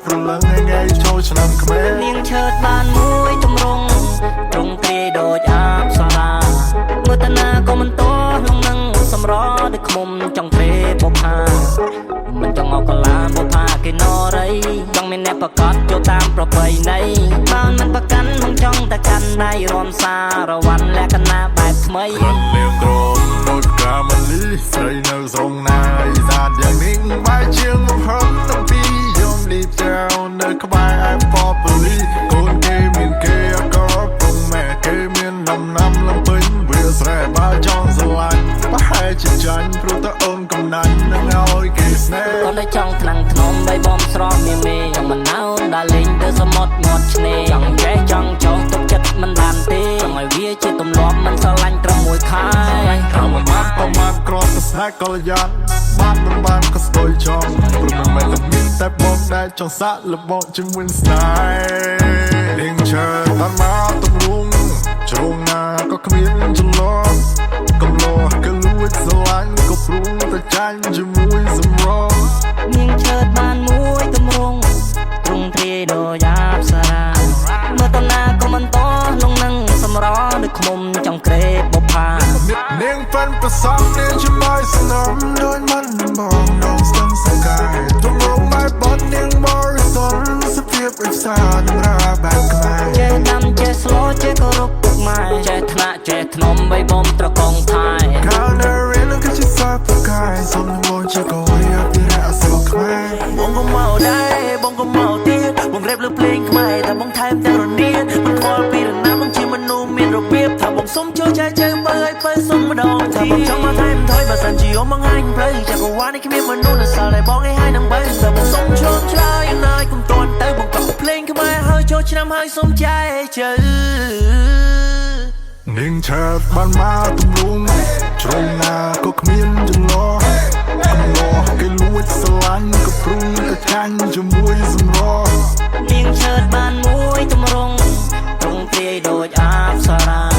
ប្រលឹងថ្ងៃចូលឆ្នាំខ្មែរនាងឈើតបានមួយទម្រង់ទ្រង់ទ្រាយដូចអប្សរាមើលតាណាក៏មិនតោះលងនឹងសម្រដូចឃុំចង់ទ្រេបុផាមិនចង់អកលាបុផាគេនរៃចង់មានអ្នកប្រកាសចូលតាមប្រពៃណីបានមិនប្រកាន់មិនចង់តែកាន់ដៃរំសារវ័នលក្ខណៈបែបថ្មីនាងក្រមដូចកាមលីស្រីនៅស្រងណាយសាទយ៉ាងនេះបែរជាងមកហឹមទាំងពីរយំលីបចៅនៅក្បែរឯពពលីកូនគេមានគេអកលពុំម៉ែគេមានដំណាំលំពេញវាស្រែបើចង់ស្រឡាញ់ប្រហែលជាចាញ់ព្រោះតអូនកំណាញ់នឹងឲ្យគេស្នេហ៍អូននៅចង់ថ្នាំងធ្នមបីបំស្រស់មានមេចង់មិនណៅដើរលេងទៅសមុទ្រមាត់ឆ្នេរចង់ចេះចង់ចោលទុកចិត្តមិនបានទេចង់ឲ្យវាជាទម្លាប់មិនស្រឡាញ់ត្រឹមមួយខែថាមិនបានប្រមាថគ្រាន់តែស្នេហ៍កល្យានបានមិនបានក៏ស្ទយចង់ព្រោះមិនមែនតែមានតែបងដែលចង់សាក់លបងជាមួយស្នេហ៍នាងឈើបានមកទម្រង់ជ្រុងណាក៏គ្មានចន្លោះកំលោះក៏លួចស្រឡាញ់ក៏ព្រុងតែចាញ់ជាមួយសម្រងនាងឈើបានមួយទម្រង់ទ្រង់ទ្រាយដូចអប្សរាមើលតណាក៏មិនតោះលងនឹងសម្រដូចឃុំចង់ក្រេបបុផានាងប៉ិនប្រសំនាងជាមួយស្នំដូចមិនបងដងស្ទឹងសកាយទម្រង់បែបបត់នាងបរិសុទ្ធសភាពអិសានឹងរាបែបខ្មែរចេះដាំចេះស្លចេះគោរពពុកម៉ែចេះថ្នាក់ចេះធ្នមបីបំត្រកងថែកាលនៅរៀននឹងគឺជាសាបកាយសុំបងជាកោយអភិរក្សអសរខ្មែរបងក៏មកដែរបងក៏មកទៀតបងរៀបលើភ្លេងខ្មែរតែបងថែមទាំងរនៀនមិនខ្វល់ពីរណាបងជាមនុស្សមានរបៀបថាបងសុំចូលចែកចែងបើឲ្យបើសុំម្ដងថាបងចង់មកថែមថយបើសិនជាបងបង្ហាញផ្លូវចាក់កវ៉ានេះគ្មានមនុស្សនៅសល់តែបងឲ្យហើយនឹងបើតែបងសុំជើងឆ្លើយណាយកុំតន់ទៅបងក៏ភ្លេងខ្មែរហើយចូលឆ្នាំហើយសុំចែកជើនាងឆើតបានមកទម្រង់ជ្រុងណាក៏គ្មានចន្លោះកំលោះគេលួចស្រឡាញ់ក៏ព្រុងតែចាញ់ជាមួយសម្រនាងឆើតបានមួយទម្រង់ទ្រង់ទ្រាយដូចអប្សរា